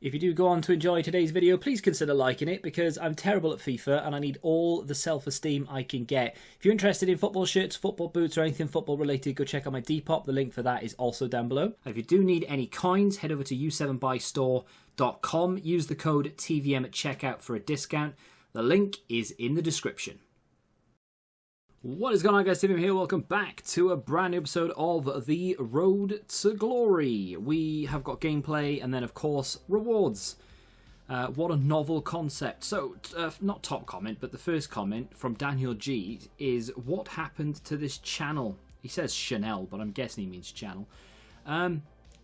If you do go on to enjoy today's video, please consider liking it because I'm terrible at FIFA and I need all the self-esteem I can get. If you're interested in football shirts, football boots or anything football related, go check out my Depop. The link for that is also down below. If you do need any coins, head over to u7buystore.com. Use the code TVM at checkout for a discount. The link is in the description. What is going on, guys? TVM here. Welcome back to a brand new episode of The Road to Glory. We have got gameplay and then, of course, rewards. What a novel concept. So, not top comment, but the first comment from Daniel G is, what happened to this channel? He says Chanel, but I'm guessing he means channel.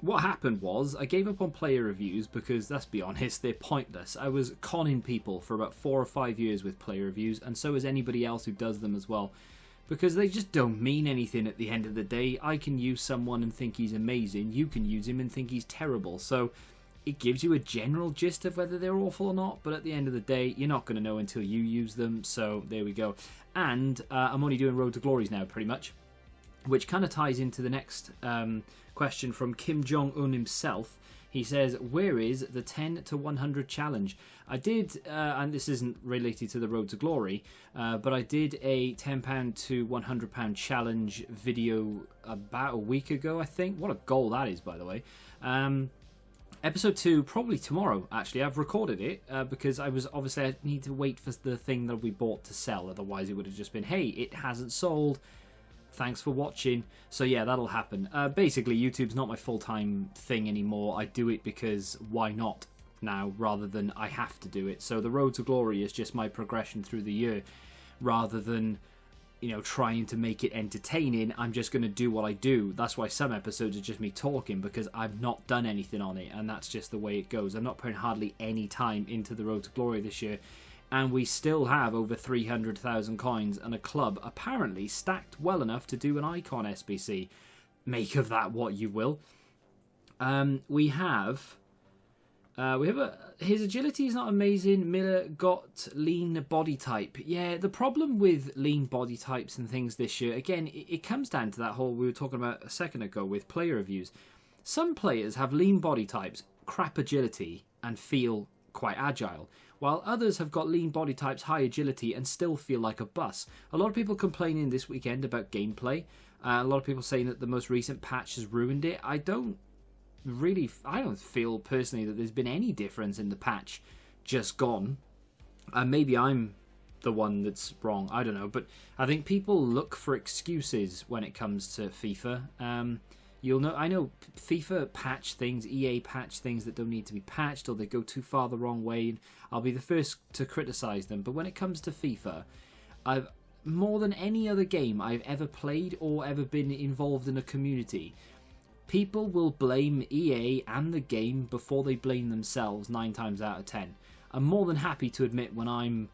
What happened was, I gave up on player reviews because, let's be honest, they're pointless. I was conning people for about 4 or 5 years with player reviews, and so is anybody else who does them as well. Because they just don't mean anything at the end of the day. I can use someone and think he's amazing. You can use him and think he's terrible. So it gives you a general gist of whether they're awful or not. But at the end of the day, you're not going to know until you use them. So there we go. And I'm only doing Road to Glories now, pretty much. Which kind of ties into the next question from Kim Jong-un himself. He says, where is the 10 to 100 challenge? I did, and this isn't related to the Road to Glory, but I did a £10 to £100 challenge video about a week ago, I think. What a goal that is, by the way. Episode 2, probably tomorrow, actually. I've recorded it because I need to wait for the thing that we bought to sell. Otherwise, it would have just been, hey, it hasn't sold. Thanks for watching. So yeah, that'll happen. Basically, YouTube's not my full-time thing anymore. I do it because why not now, rather than I have to do it. So the Road to Glory is just my progression through the year, rather than, you know, trying to make it entertaining. I'm just going to do what I do. That's why some episodes are just me talking, because I've not done anything on it, and that's just the way it goes. I'm not putting hardly any time into the Road to Glory this year. And we still have over 300,000 coins and a club apparently stacked well enough to do an icon SBC. Make of that what you will. His agility is not amazing. Miller got lean body type. Yeah, the problem with lean body types and things this year, again, it comes down to that whole we were talking about a second ago with player reviews. Some players have lean body types, crap agility, and feel quite agile, while others have got lean body types, high agility, and still feel like a bus. A lot of people complaining this weekend about gameplay. A lot of people saying that the most recent patch has ruined it. I don't feel personally that there's been any difference in the patch just gone. Maybe I'm the one that's wrong, I don't know, but I think people look for excuses when it comes to FIFA. You'll know, I know FIFA patch things, EA patch things that don't need to be patched, or they go too far the wrong way, and I'll be the first to criticise them. But when it comes to FIFA, more than any other game I've ever played or ever been involved in a community, people will blame EA and the game before they blame themselves 9 times out of 10. I'm more than happy to admit when I'm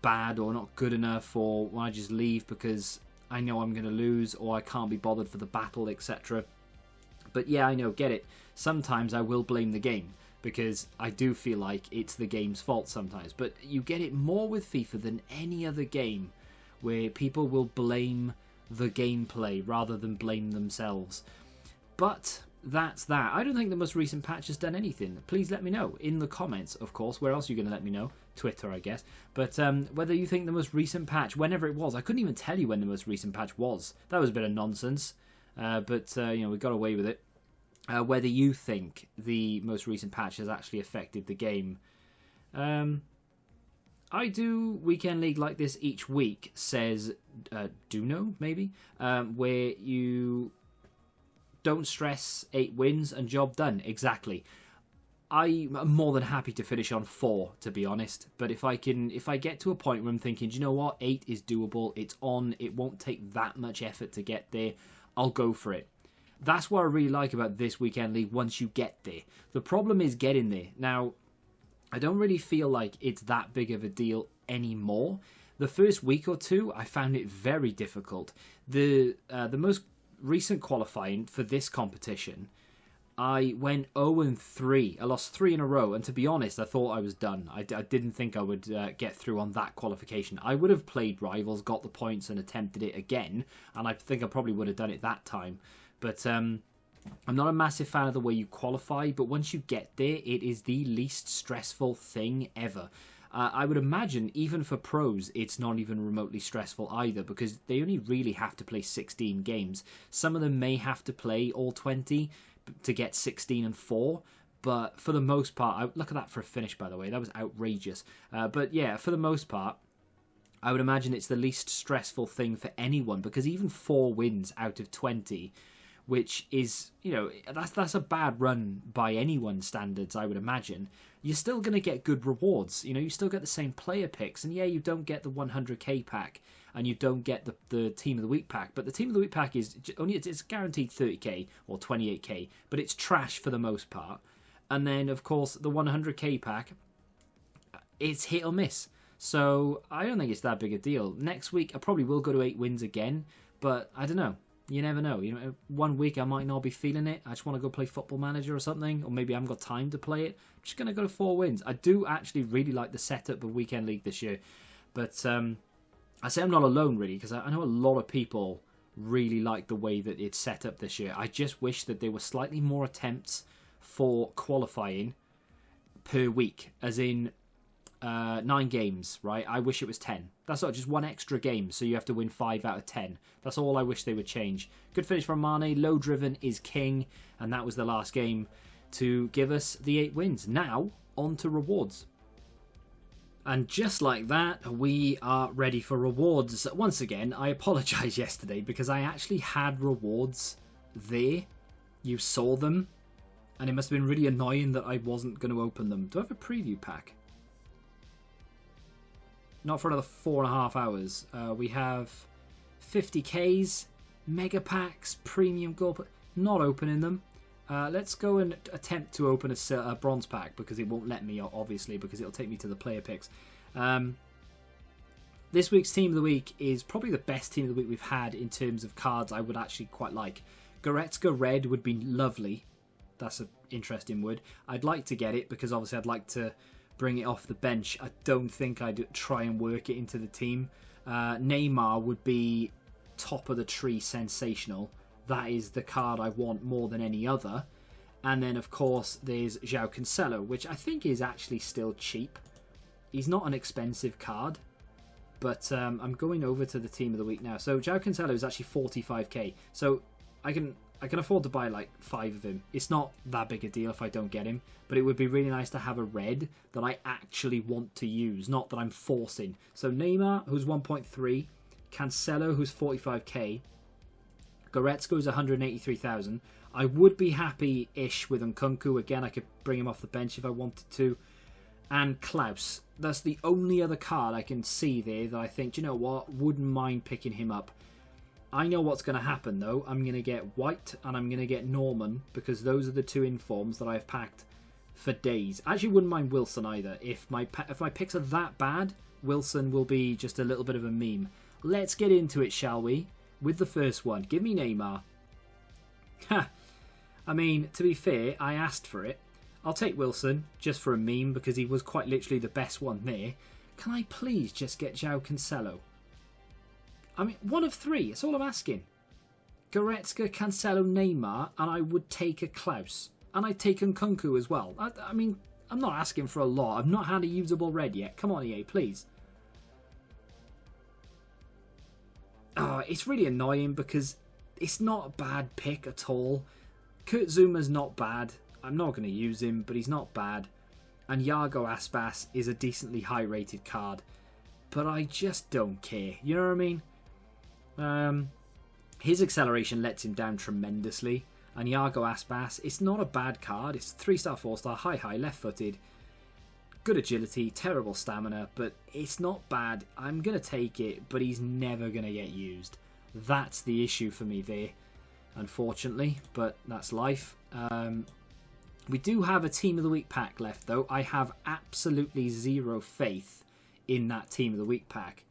bad or not good enough, or when I just leave because I know I'm going to lose or I can't be bothered for the battle, etc. But yeah, I know, get it. Sometimes I will blame the game because I do feel like it's the game's fault sometimes. But you get it more with FIFA than any other game, where people will blame the gameplay rather than blame themselves. But that's that. I don't think the most recent patch has done anything. Please let me know in the comments, of course. Where else are you going to let me know? Twitter, I guess. But whether you think the most recent patch, whenever it was, I couldn't even tell you when the most recent patch was. That was a bit of nonsense. But you know, we got away with it. Whether you think the most recent patch has actually affected the game. I do Weekend League like this each week, says Duno, maybe, where you don't stress 8 wins and job done. Exactly. I'm more than happy to finish on 4, to be honest. But if I get to a point where I'm thinking, do you know what, 8 is doable, it's on, it won't take that much effort to get there, I'll go for it. That's what I really like about this Weekend League once you get there. The problem is getting there. Now, I don't really feel like it's that big of a deal anymore. The first week or two, I found it very difficult. The most recent qualifying for this competition, I went 0-3. I lost 3 in a row, and to be honest, I thought I was done. I didn't think I would get through on that qualification. I would have played Rivals, got the points, and attempted it again, and I think I probably would have done it that time. But I'm not a massive fan of the way you qualify, but once you get there, it is the least stressful thing ever. I would imagine, even for pros, it's not even remotely stressful either, because they only really have to play 16 games. Some of them may have to play all 20 to get 16 and 4, but for the most part, look at that for a finish, by the way. That was outrageous. But yeah, for the most part, I would imagine it's the least stressful thing for anyone, because even 4 wins out of 20, which is, you know, that's a bad run by anyone's standards, I would imagine. You're still going to get good rewards. You know, you still get the same player picks. And yeah, you don't get the 100k pack, and you don't get the Team of the Week pack. But the Team of the Week pack is only, it's guaranteed 30k or 28k, but it's trash for the most part. And then, of course, the 100k pack, it's hit or miss. So I don't think it's that big a deal. Next week, I probably will go to 8 wins again, but I don't know. You never know. You know, one week I might not be feeling it. I just want to go play Football Manager or something, or maybe I haven't got time to play it. I'm just going to go to 4 wins. I do actually really like the setup of Weekend League this year, but I say I'm not alone really, because I know a lot of people really like the way that it's set up this year. I just wish that there were slightly more attempts for qualifying per week, as in 9 games, right? I wish it was 10. That's not just 1 extra game, so you have to win 5 out of 10. That's all I wish they would change. Good finish from Mane. Low driven is king, and that was the last game to give us the 8 wins. Now, on to rewards. And just like that, we are ready for rewards. Once again, I apologise yesterday, because I actually had rewards there. You saw them, and it must have been really annoying that I wasn't going to open them. Do I have a preview pack? Not for another 4.5 hours. We have 50Ks, mega packs, premium gold. Not opening them. Let's go and attempt to open a bronze pack, because it won't let me, obviously, because it'll take me to the player picks. This week's Team of the Week is probably the best Team of the Week we've had in terms of cards I would actually quite like. Goretzka Red would be lovely. That's an interesting word. I'd like to get it, because obviously I'd like to bring it off the bench. I don't think I'd try and work it into the team. Neymar would be top of the tree sensational. That is the card I want more than any other. And then, of course, there's João Cancelo, which I think is actually still cheap. He's not an expensive card, but I'm going over to the Team of the Week now. So João Cancelo is actually 45k. So I can afford to buy like 5 of him. It's not that big a deal if I don't get him, but it would be really nice to have a red that I actually want to use, not that I'm forcing. So Neymar, who's 1.3, Cancelo, who's 45k, Goretzka, who's 183,000. I would be happy-ish with Nkunku. Again, I could bring him off the bench if I wanted to. And Klaus. That's the only other card I can see there that I think, do you know what, wouldn't mind picking him up. I know what's going to happen, though. I'm going to get White and I'm going to get Norman, because those are the 2 informs that I've packed for days. I actually wouldn't mind Wilson either. If my picks are that bad, Wilson will be just a little bit of a meme. Let's get into it, shall we? With the first one. Give me Neymar. Ha! I mean, to be fair, I asked for it. I'll take Wilson, just for a meme, because he was quite literally the best one there. Can I please just get João Cancelo? I mean, 1 of 3. That's all I'm asking. Goretzka, Cancelo, Neymar, and I would take a Klaus. And I'd take Nkunku as well. I mean, I'm not asking for a lot. I've not had a usable red yet. Come on, EA, please. Oh, it's really annoying, because it's not a bad pick at all. Kurt Zuma's not bad. I'm not going to use him, but he's not bad. And Iago Aspas is a decently high-rated card. But I just don't care. You know what I mean? His acceleration lets him down tremendously. And Iago Aspas, it's not a bad card. It's 3-star, 4-star, high, left-footed. Good agility, terrible stamina, but it's not bad. I'm going to take it, but he's never going to get used. That's the issue for me there, unfortunately, but that's life. We do have a Team of the Week pack left, though. I have absolutely zero faith in that Team of the Week pack.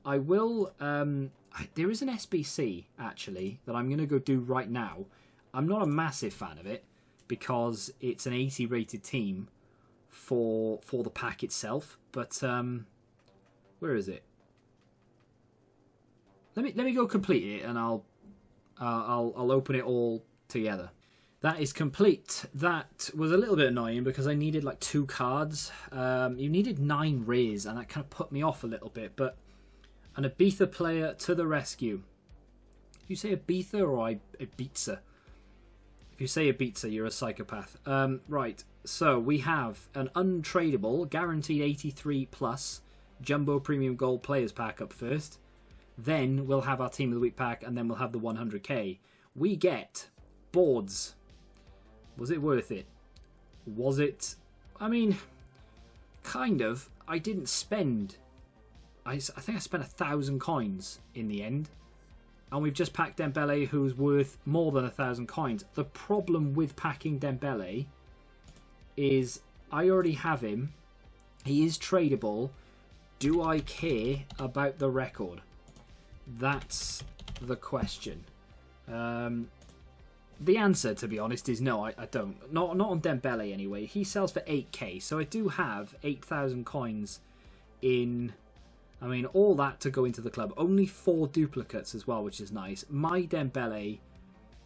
I will... there is an SBC, actually, that I'm going to go do right now. I'm not a massive fan of it, because it's an 80 rated team for the pack itself. But, where is it? Let me go complete it, and I'll open it all together. That is complete. That was a little bit annoying because I needed like 2 cards. You needed 9 rares, and that kind of put me off a little bit. But an Ibiza player to the rescue. Do you say Ibiza or Ibiza? If you say Ibiza, you're a psychopath. Right, so we have an untradeable, guaranteed 83 plus Jumbo Premium Gold Players Pack up first. Then we'll have our Team of the Week pack, and then we'll have the 100k. We get boards. Was it worth it? Was it? I mean, kind of. I didn't spend... I think I spent 1,000 coins in the end. And we've just packed Dembele, who's worth more than 1,000 coins. The problem with packing Dembele is I already have him. He is tradable. Do I care about the record? That's the question. The answer, to be honest, is no, I don't. Not on Dembele anyway. He sells for 8k, so I do have 8,000 coins in... I mean, all that to go into the club. Only 4 duplicates as well, which is nice. My Dembele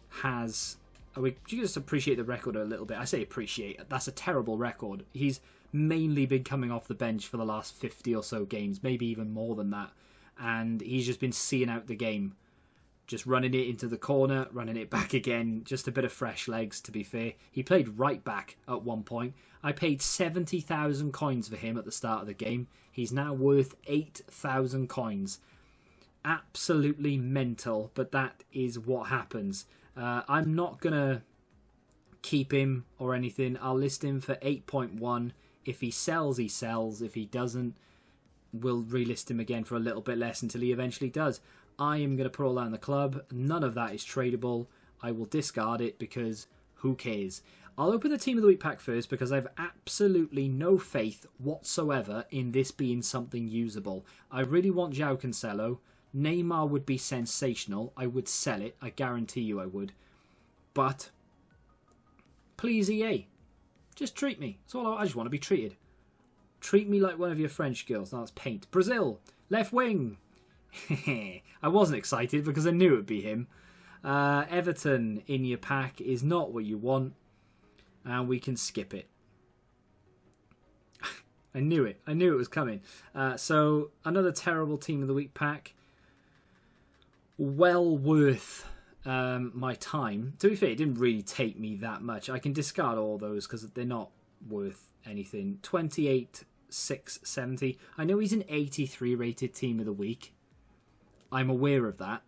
has... you just appreciate the record a little bit. I say appreciate. That's a terrible record. He's mainly been coming off the bench for the last 50 or so games, maybe even more than that. And he's just been seeing out the game. Just running it into the corner, running it back again. Just a bit of fresh legs, to be fair. He played right back at one point. I paid 70,000 coins for him at the start of the game. He's now worth 8,000 coins. Absolutely mental, but that is what happens. I'm not going to keep him or anything. I'll list him for 8.1. If he sells, he sells. If he doesn't, we'll relist him again for a little bit less until he eventually does. I am going to put all that in the club. None of that is tradable. I will discard it because who cares? I'll open the Team of the Week pack first because I have absolutely no faith whatsoever in this being something usable. I really want João Cancelo. Neymar would be sensational. I would sell it. I guarantee you I would. But please, EA, just treat me. That's all I just want to be treated. Treat me like one of your French girls. Now that's paint. Brazil, left wing. I wasn't excited because I knew it would be him. Everton in your pack is not what you want. And we can skip it. I knew it. I knew it was coming. So another terrible Team of the Week pack. Well worth my time. To be fair, it didn't really take me that much. I can discard all those because they're not worth anything. 28, 6, 70. I know he's an 83 rated Team of the Week. I'm aware of that.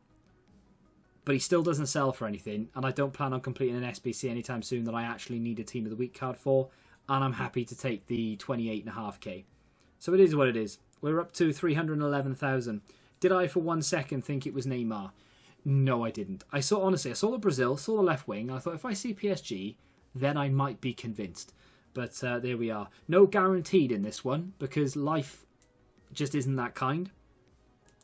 But he still doesn't sell for anything. And I don't plan on completing an SBC anytime soon that I actually need a Team of the Week card for. And I'm happy to take the 28.5k. So it is what it is. We're up to 311,000. Did I for 1 second think it was Neymar? No, I didn't. Honestly, I saw the Brazil, saw the left wing. I thought if I see PSG, then I might be convinced. But there we are. No guaranteed in this one because life just isn't that kind.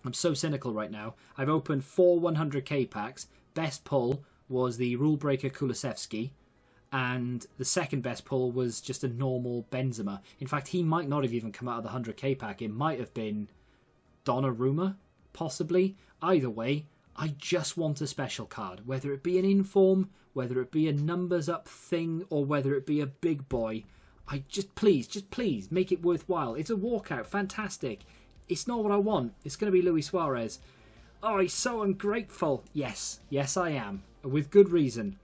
I'm so cynical right now. I've opened 4 100k packs. Best pull was the Rule Breaker Kulusevski. And the second best pull was just a normal Benzema. In fact, he might not have even come out of the 100k pack. It might have been Donnarumma, possibly. Either way, I just want a special card. Whether it be an inform, whether it be a numbers up thing, or whether it be a big boy. Just please, make it worthwhile. It's a walkout. Fantastic. It's not what I want. It's going to be Luis Suarez. Oh, he's so ungrateful. Yes, I am. With good reason.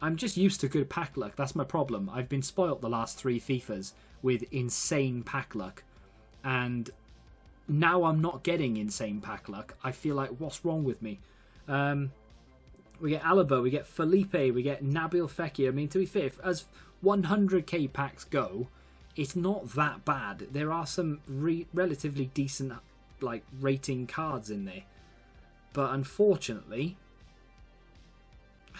I'm just used to good pack luck. That's my problem. I've been spoilt the last 3 FIFAs with insane pack luck. And now I'm not getting insane pack luck. I feel like, what's wrong with me? We get Alaba, we get Felipe, we get Nabil Fekir. I mean, to be fair, as 100k packs go, it's not that bad. There are some relatively decent rating cards in there. But unfortunately,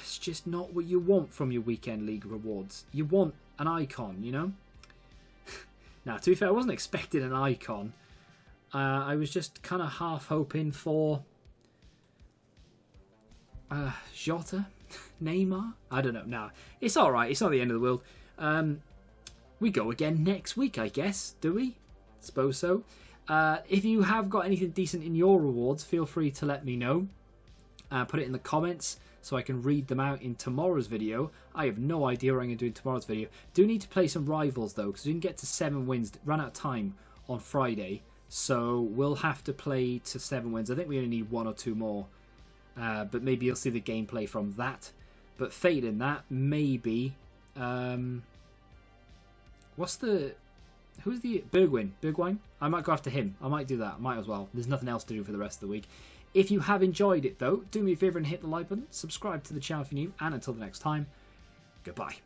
it's just not what you want from your weekend league rewards. You want an icon, you know? Now, to be fair, I wasn't expecting an icon. I was just kind of half hoping for Jota? Neymar? I don't know. Nah, it's alright. It's not the end of the world. We go again next week, I guess. Do we? Suppose so. If you have got anything decent in your rewards, feel free to let me know. Put it in the comments so I can read them out in tomorrow's video. I have no idea what I'm going to do in tomorrow's video. Do need to play some rivals though, because we can get to 7 wins. Run out of time on Friday, so we'll have to play to 7 wins. I think we only need 1 or 2 more, but maybe you'll see the gameplay from that. But failing that, maybe who's the Bergwijn? I might go after him. I might do that. I might as well. There's nothing else to do for the rest of the week. If you have enjoyed it though, do me a favour and hit the like button, subscribe to the channel if you're new, and until the next time, goodbye.